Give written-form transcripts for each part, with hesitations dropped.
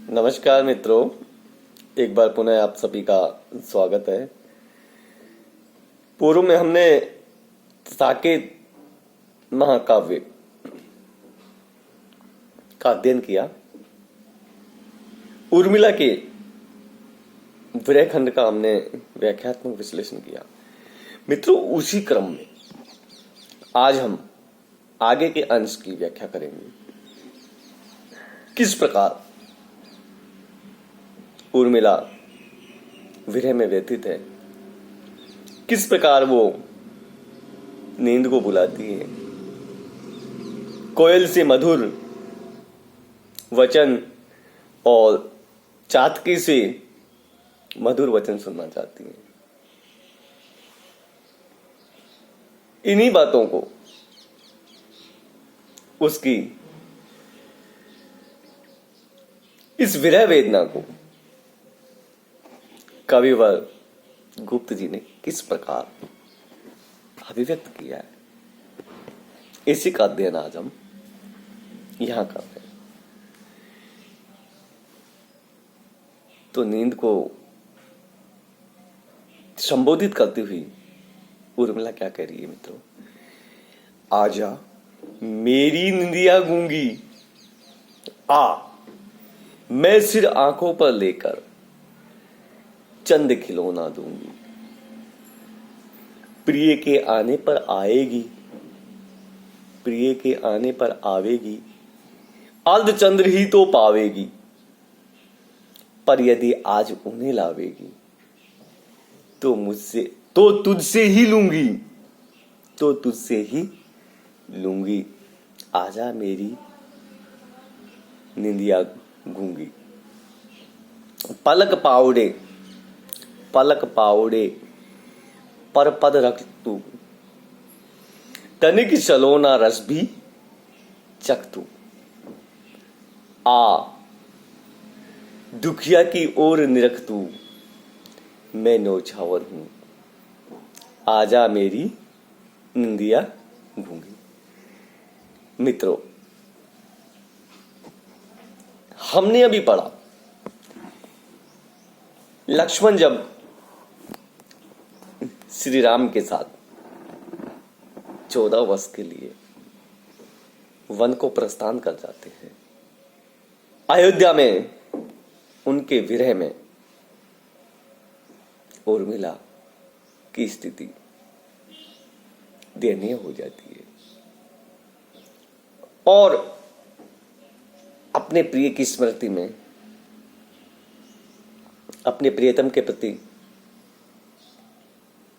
नमस्कार मित्रों, एक बार पुनः आप सभी का स्वागत है। पूर्व में हमने साकेत महाकाव्य का अध्ययन किया। उर्मिला के विरह खंड का हमने व्याख्यात्मक विश्लेषण किया। मित्रों, उसी क्रम में आज हम आगे के अंश की व्याख्या करेंगे। किस प्रकार उर्मिला विरह में व्यथित है, किस प्रकार वो नींद को बुलाती है, कोयल से मधुर वचन और चातकी से मधुर वचन सुनना चाहती है। इन्हीं बातों को, उसकी इस विरह वेदना को कविवर गुप्त जी ने किस प्रकार अभिव्यक्त किया है, इसी का अध्ययन आज हम यहां कर रहे हैं। तो नींद को संबोधित करती हुई उर्मिला क्या कह रही है मित्रों? आजा मेरी निंदिया गूंगी, आ मैं सिर आंखों पर लेकर चंद खिलौना दूंगी। प्रिय के आने पर आएगी, प्रिय के आने पर आवेगी, अर्धचंद्र ही तो पावेगी, पर यदि आज उन्हें लावेगी तो मुझसे तो तुझसे ही लूंगी, तो तुझसे ही लूंगी। आजा मेरी निंदिया गूंगी। पलक पाउडे, पलक पाउडे पर पद रख तू, तनिक सलोना रस भी चख तू। आ दुखिया की ओर निरख तू, मैं नौछावर हूं, आजा मेरी निंदिया गूंगी। मित्रों, हमने अभी पढ़ा लक्ष्मण जब श्री राम के साथ 14 वर्ष के लिए वन को प्रस्थान कर जाते हैं, अयोध्या में उनके विरह में उर्मिला की स्थिति दयनीय हो जाती है और अपने प्रिय की स्मृति में अपने प्रियतम के प्रति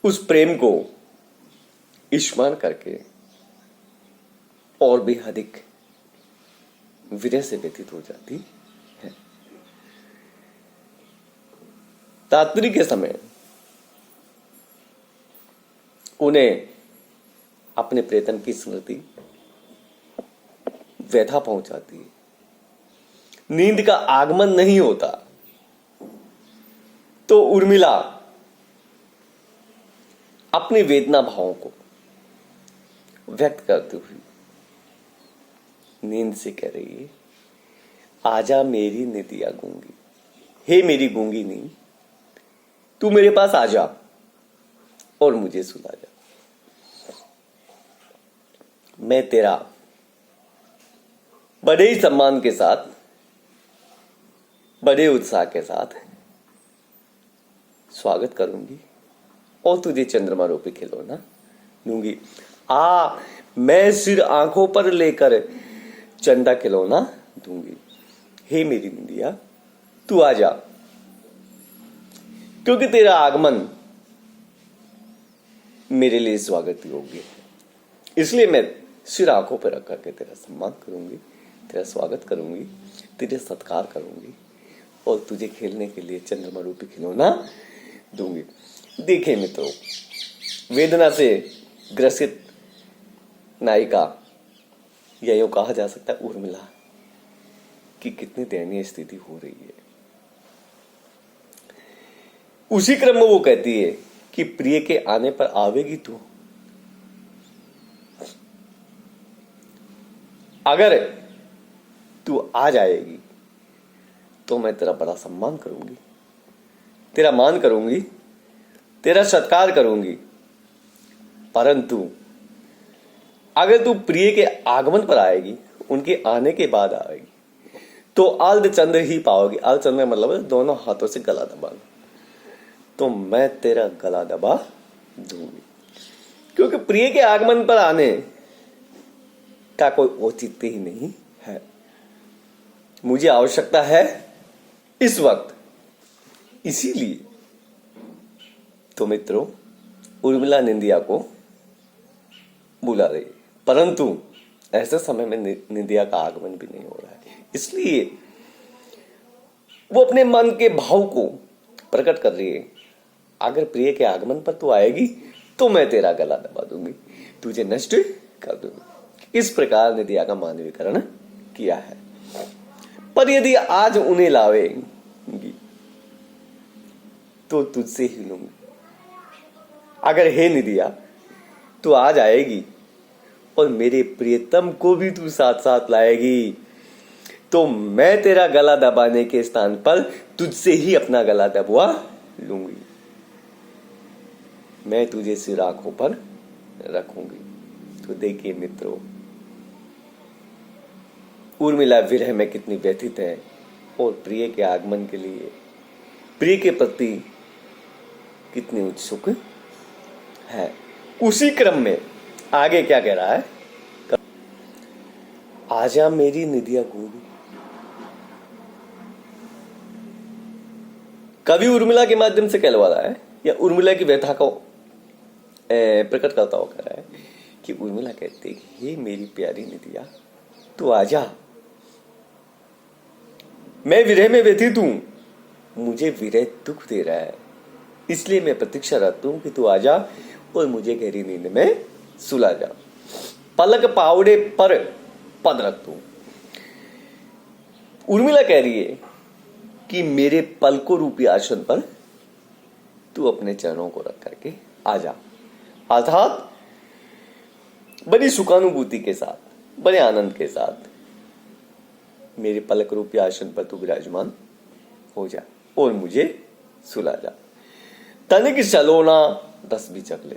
उस प्रेम को स्मरण करके और भी अधिक विरह से व्यथित हो जाती है। रात्रि के समय उन्हें अपने प्रियतम की स्मृति व्यथा पहुंचाती है। नींद का आगमन नहीं होता तो उर्मिला अपनी वेदना भावों को व्यक्त करती हुई नींद से कह रही है, आजा मेरी निंदिया गूंगी। हे मेरी गूंगी नींद, तू मेरे पास आ जा और मुझे सुला जा। मैं तेरा बड़े ही सम्मान के साथ, बड़े उत्साह के साथ स्वागत करूंगी और तुझे चंद्रमा रूपी खिलौना दूंगी। आ मैं सिर आंखों पर लेकर चंदा खिलौना दूंगी। हे मेरी निंदिया, तू आ जा, क्योंकि तेरा आगमन मेरे लिए स्वागत योग्य है। इसलिए मैं सिर आंखों पर रख करके तेरा सम्मान करूंगी, तेरा स्वागत करूंगी, तेरे सत्कार करूंगी और तुझे खेलने के लिए चंद्रमा रूपी खिलौना दूंगी। देखिए मित्रों, वेदना से ग्रसित नायिका, या यूं कहा जा सकता है उर्मिला की कितनी दयनीय स्थिति हो रही है। उसी क्रम में वो कहती है कि प्रिय के आने पर आवेगी तू। अगर तू आ जाएगी तो मैं तेरा बड़ा सम्मान करूंगी, तेरा मान करूंगी, तेरा सत्कार करूंगी। परंतु अगर तू प्रिय के आगमन पर आएगी, उनके आने के बाद आएगी, तो अर्धचंद्र ही पाओगी। अर्धचंद्र मतलब दोनों हाथों से गला दबाना। तो मैं तेरा गला दबा दूंगी, क्योंकि प्रिय के आगमन पर आने का कोई औचित्य ही नहीं है। मुझे आवश्यकता है इस वक्त, इसीलिए तो मित्रों उर्मिला निंदिया को बुला रही है। परंतु ऐसे समय में निंदिया का आगमन भी नहीं हो रहा है, इसलिए वो अपने मन के भाव को प्रकट कर रही है। अगर प्रिय के आगमन पर तू आएगी तो मैं तेरा गला दबा दूंगी, तुझे नष्ट कर दूंगी। इस प्रकार निंदिया का मानवीकरण किया है। पर यदि आज उन्हें लावेगी तो तुझसे ही लूंगी। अगर हे निंदिया तू आज आएगी और मेरे प्रियतम को भी तू साथ साथ लाएगी, तो मैं तेरा गला दबाने के स्थान पर तुझसे ही अपना गला दबवा लूंगी। मैं तुझे सिर आंखों पर रखूंगी। तो देखिए मित्रों, उर्मिला विरह में कितनी व्यथित है और प्रिय के आगमन के लिए, प्रिय के प्रति कितनी उत्सुक है। उसी क्रम में आगे क्या कह रहा है, आजा मेरी निधिया गोरी। कवि उर्मिला के माध्यम से कहलवा रहा है, या उर्मिला की व्यथा को प्रकट करता हुआ कह रहा है कि उर्मिला कहती है कि हे मेरी प्यारी निधिया तू आजा, मैं विरह में व्यथित हूं, मुझे विरह दुख दे रहा है, इसलिए मैं प्रतीक्षा रखता हूं कि तू आजा और मुझे गहरी नींद में सुला जा। पलक पावड़े पर पद रख दूं। उर्मिला कह रही है कि मेरे पलकों रूपी आसन पर तू अपने चरणों को रख करके आजा। अर्थात बड़ी सुखानुभूति के साथ, बड़े आनंद के साथ मेरे पलक रूपी आसन पर तू विराजमान हो जा और मुझे सुला जा। तनिक सलोना दस भी चख ले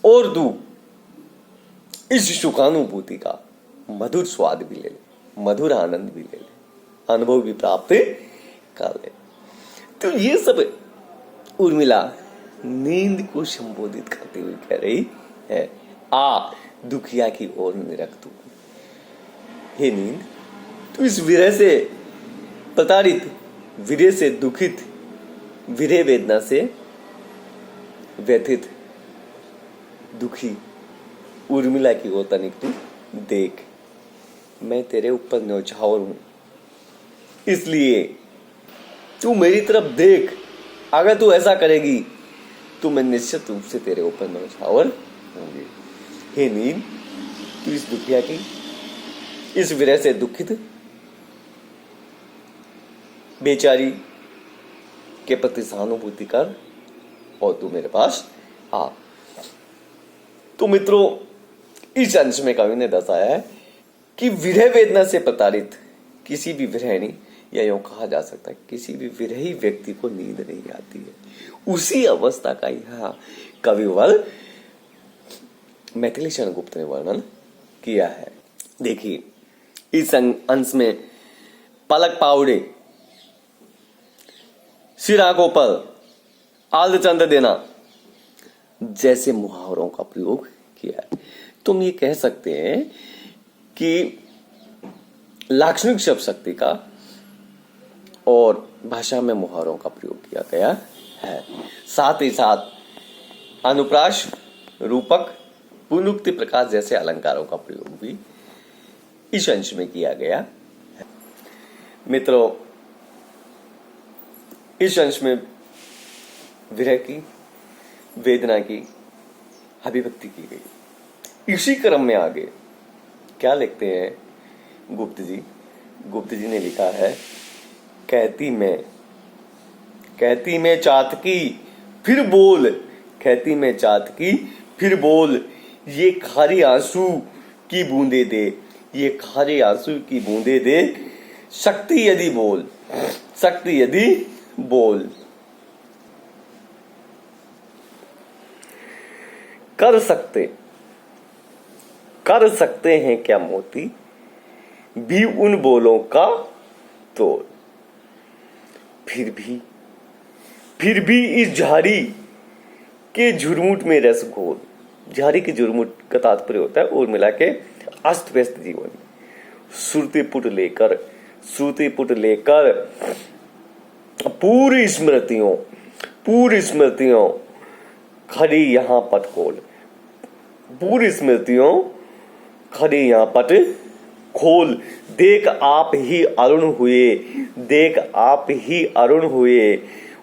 और तू इस सुखानुभूति का मधुर स्वाद भी ले ले, मधुर आनंद भी ले ले, अनुभव भी प्राप्त कर ले। तो ये सब उर्मिला नींद को संबोधित करते हुए कह रही है, आ दुखिया की ओर निरख तू। हे नींद, तू इस विरह से प्रताड़ित, विरह से दुखित, विरह वेदना से व्यथित, दुखी उर्मिला की ओर तनिक तू देख। मैं तेरे ऊपर न्यौछावर हूं, इसलिए तू मेरी तरफ देख। अगर तू ऐसा करेगी तो मैं निश्चित रूप से तेरे ऊपर न्यौछावर होंगी। हे नींद, तू इस दुखिया की, इस विरह से दुखित बेचारी के प्रति सहानुभूति कर और तू मेरे पास आ। तो मित्रों, इस अंश में कवि ने दर्शाया है कि विरह वेदना से प्रताड़ित किसी भी विरहिणी, या यूं कहा जा सकता है किसी भी विरही व्यक्ति को नींद नहीं आती है। उसी अवस्था का यहाँ कविवर मैथिली शरण गुप्त ने वर्णन किया है। देखिए इस अंश में पलक पावड़े, सिर आंखों पर अर्धचंद्र देना जैसे मुहावरों का प्रयोग किया है। तुम ये कह सकते हैं कि लाक्षणिक शब्द शक्ति का और भाषा में मुहावरों का प्रयोग किया गया है। साथ ही साथ अनुप्रास, रूपक, पुनरुक्ति प्रकार जैसे अलंकारों का प्रयोग भी इस अंश में किया गया है। मित्रों, इस अंश में विरह की, वेदना की अभिव्यक्ति की गई। इसी क्रम में आगे क्या लिखते हैं गुप्त जी? गुप्त जी ने लिखा है, कहती मैं चातकी फिर बोल, कहती मैं चातकी फिर बोल, ये खारी आंसू की बूंदे दे, ये खारे आंसू की बूंदे दे, शक्ति यदि बोल, शक्ति यदि बोल, कर सकते हैं क्या मोती भी उन बोलों का तोल। फिर भी इस झाड़ी के झुरमुट में रस घोल। झाड़ी के झुरमुट का तात्पर्य होता है और मिला के अस्त व्यस्त जीवन। श्रुति पुट लेकर पूरी स्मृतियों खड़ी यहाँ पट खोल। देख आप ही अरुण हुए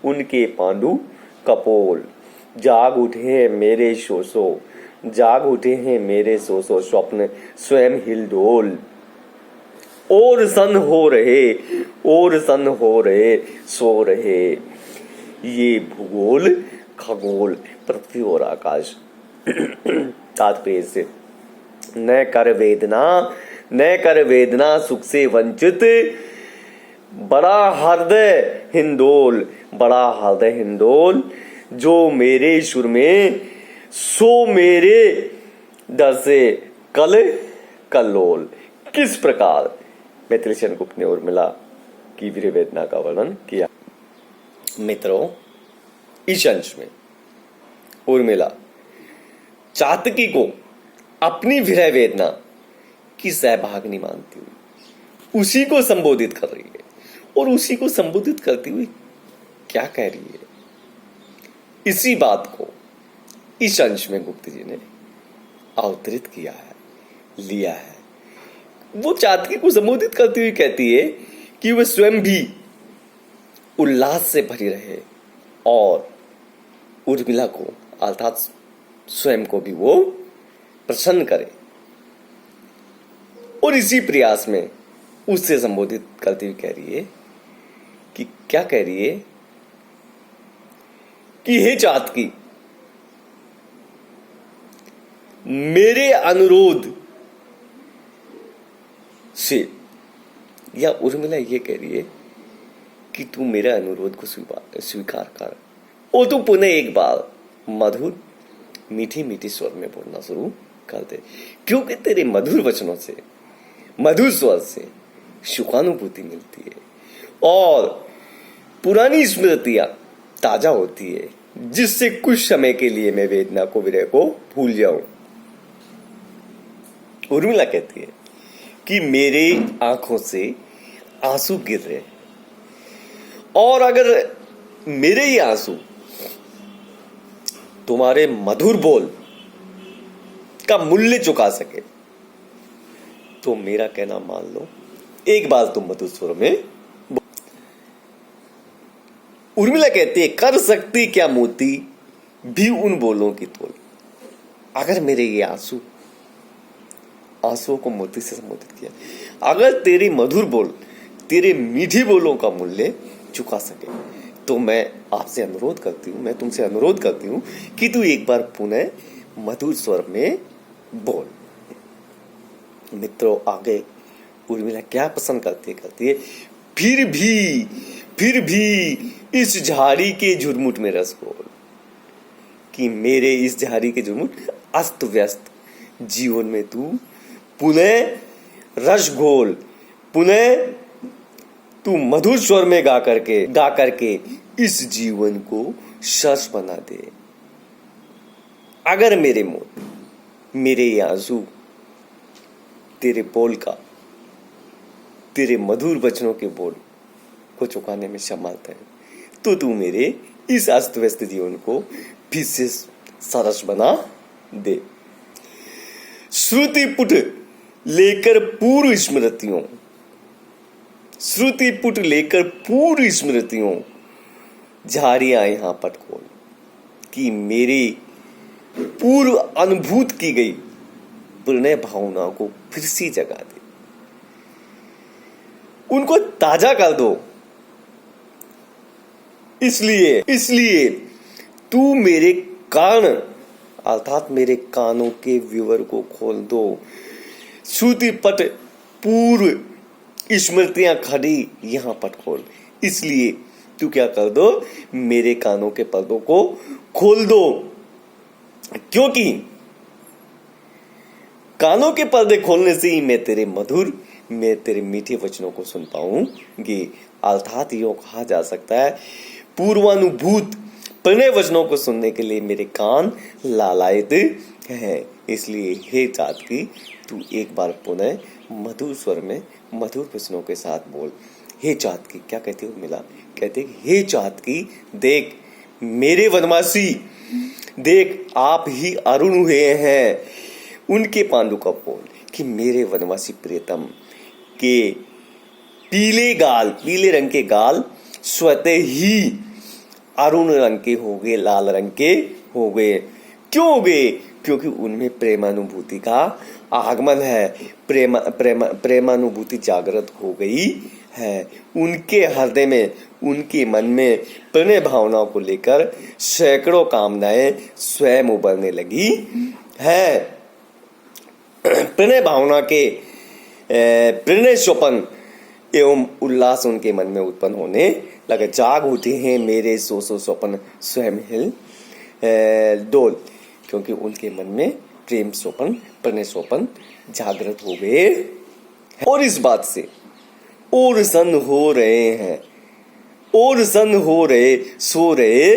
उनके पांडु कपोल। जाग उठे हैं मेरे सोसो स्वप्न स्वयं हिलडोल। और सन हो रहे सो रहे ये भूगोल खगोल पृथ्वी और आकाश। तात्पर्य से न कर वेदना सुख से वंचित बड़ा हृदय हिंडोल जो मेरे सुर में सो मेरे डर से कल्लोल। किस प्रकार मैथिली शरणगुप्त ने उर्मिला की वीर वेदना का वर्णन किया। मित्रों, इस अंश में उर्मिला चातकी को अपनी विरह वेदना की सहभागिनी मानती हुई उसी को संबोधित कर रही है। और उसी को संबोधित करती हुई क्या कह रही है, इसी बात को इस अंश में गुप्त जी ने अवतरित लिया है। वो चातकी को संबोधित करती हुई कहती है कि वह स्वयं भी उल्लास से भरी रहे और उर्मिला को अर्थात स्वयं को भी वो प्रसन्न करे। और इसी प्रयास में उससे संबोधित करती हुई कह रही है कि क्या कह रही है कि हे चातकी, मेरे अनुरोध से, या उर्मिला ये कह रही है कि तू मेरे अनुरोध को स्वीकार कर और तू पुनः एक बार मधुर मीठी स्वर में बोलना शुरू कर दे, क्योंकि तेरे मधुर वचनों से, मधुर स्वर से सुखानुभूति मिलती है और पुरानी स्मृतियां ताजा होती है, जिससे कुछ समय के लिए मैं वेदना को, विरह को भूल जाऊं। उर्मिला कहती है कि मेरे आंखों से आंसू गिर रहे हैं और अगर मेरे ये आंसू तुम्हारे मधुर बोल का मूल्य चुका सके तो मेरा कहना मान लो, एक बार तुम मधुर स्वर में। उर्मिला कहती है, कर सकती क्या मोती भी उन बोलों की तोल। अगर मेरे ये आंसुओं को मोती से संबोधित किया, अगर तेरी मधुर बोल, तेरे मीठी बोलों का मूल्य चुका सके तो मैं तुमसे अनुरोध करती हूं कि तू एक बार पुनः मधुर स्वर में बोल। मित्रों, आगे उर्मिला क्या पसंद करती है, फिर भी इस झाड़ी के झुरमुट में रस घोल। कि मेरे इस झाड़ी के झुरमुट अस्त व्यस्त जीवन में तू पुनः रस घोल, पुनः तू मधुर स्वर में गा करके इस जीवन को सरस बना दे। अगर मेरे ये आंसू तेरे बोल का, तेरे मधुर वचनों के बोल को चुकाने में समर्थ है, तो तू मेरे इस अस्त व्यस्त जीवन को फिर से सरस बना दे। श्रुति पुट लेकर पूर्व स्मृतियों झाड़ियां यहां पटकोल। कि मेरी पूर्व अनुभूत की गई प्रणय भावना को फिर से जगा दे, उनको ताजा कर दो। इसलिए तू मेरे कान अर्थात मेरे कानों के विवर को खोल दो। श्रुति पट पूर्व स्मृतियां खड़ी यहाँ पर खोल। इसलिए तू क्या कर दो, मेरे कानों के पर्दों को खोल दो, क्योंकि कानों के पर्दे खोलने से ही मैं तेरे मीठे वचनों को सुन पाऊंगी। अर्थात यूं कहा जा सकता है, पूर्वानुभूत प्रणय वचनों को सुनने के लिए मेरे कान लालायित हैं। इसलिए हे चातकी, तू एक बार पुनः मधुर स्वर में मधुर वचनों के साथ बोल। हे चातकी, क्या कहती हो मिला? कहते हे चातकी, देख मेरे वनवासी, देख आप ही अरुण हुए हैं। उनके पांडु का बोल कि मेरे वनवासी प्रियतम के पीले रंग के गाल स्वतः ही अरुण रंग के हो गए, लाल रंग के हो गए। क्यों हो गए? क्योंकि उनमें प्रेमानुभूति का आगमन है, प्रेमानुभूति जागृत हो गई है। उनके हृदय में, उनके मन में प्रणय भावनाओं को लेकर सैकड़ों कामनाएं स्वयं उभरने लगी है। प्रणय भावना के प्रणय स्वपन एवं उल्लास उनके मन में उत्पन्न होने लगे। जाग उठे हैं मेरे सो स्वपन स्वयं हिल डोल, क्योंकि उनके मन में प्रेम स्वपन, प्रणय स्वपन जागृत हो गए। और इस बात से और सन हो रहे हैं, और सन हो रहे, सो रहे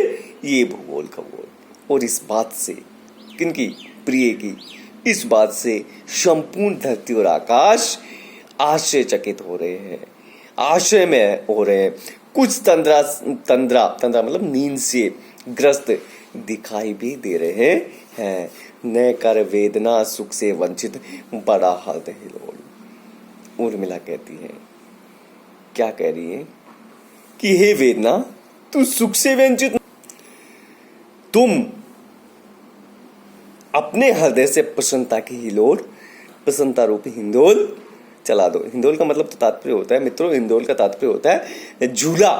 ये भूगोल खगोल। और इस बात से, किनकी? प्रिय की। इस बात से संपूर्ण धरती और आकाश आश्चर्यचकित हो रहे हैं, आश्चर्य में हो रहे हैं। कुछ तंद्रा मतलब नींद से ग्रस्त दिखाई भी दे रहे हैं। न कर वेदना सुख से वंचित बड़ा हृदय हिलोल। उर्मिला कहती है, क्या कह रही है? कि हे वेदना, तू सुख से वंचित, तुम अपने हृदय से प्रसन्नता की हिलोल, प्रसन्नता रूपी हिंदोल चला दो। हिंदोल का मतलब तो तात्पर्य होता है मित्रों, हिंदोल का तात्पर्य होता है झूला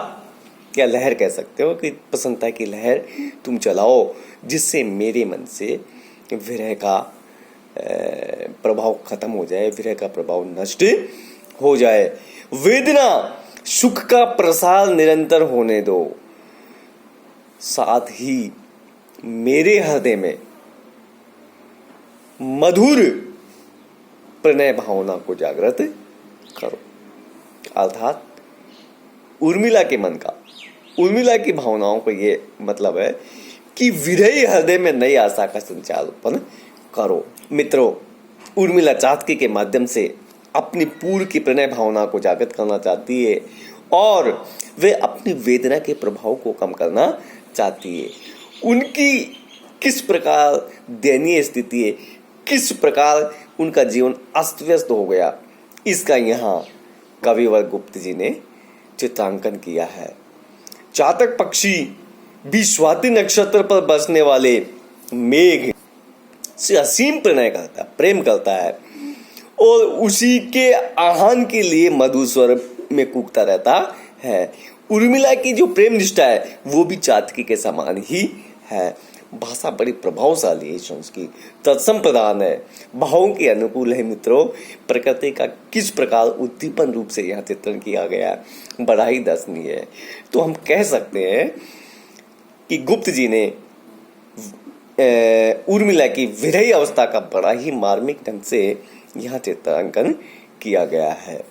या लहर कह सकते हो, कि प्रसन्नता की लहर तुम चलाओ, जिससे मेरे मन से विरह का प्रभाव खत्म हो जाए, विरह का प्रभाव नष्ट हो जाए। वेदना सुख का प्रसार निरंतर होने दो, साथ ही मेरे हृदय में मधुर प्रणय भावना को जागृत करो। अर्थात उर्मिला के मन का, उर्मिला की भावनाओं को ये मतलब है कि विरही हृदय में नई आशा का संचार उत्पन्न करो। मित्रों, उर्मिला चातकी के माध्यम से अपनी पूर्व की प्रणय भावना को जागृत करना चाहती है और वे अपनी वेदना के प्रभाव को कम करना चाहती है। उनकी किस प्रकार दयनीय स्थिति है, किस प्रकार उनका जीवन अस्त व्यस्त हो गया, इसका यहाँ कविवर गुप्त जी ने चित्रांकन किया है। चातक पक्षी भी स्वाति नक्षत्र पर बसने वाले मेघ से असीम प्रणय करता, प्रेम करता है और उसी के आह्वान के लिए मधुर स्वर में कूकता रहता है। उर्मिला की जो प्रेम निष्ठा है वो भी चातकी के समान ही है। भाषा बड़ी प्रभावशाली है, की तत्सम प्रधान है, भावों के अनुकूल है। मित्रों, प्रकृति का किस प्रकार उद्दीपन रूप से यहाँ चित्रण किया गया है, बड़ा ही दर्शनीय है। तो हम कह सकते हैं कि गुप्त जी ने उर्मिला की विरही अवस्था का बड़ा ही मार्मिक ढंग से यहाँ चित्रांकन किया गया है।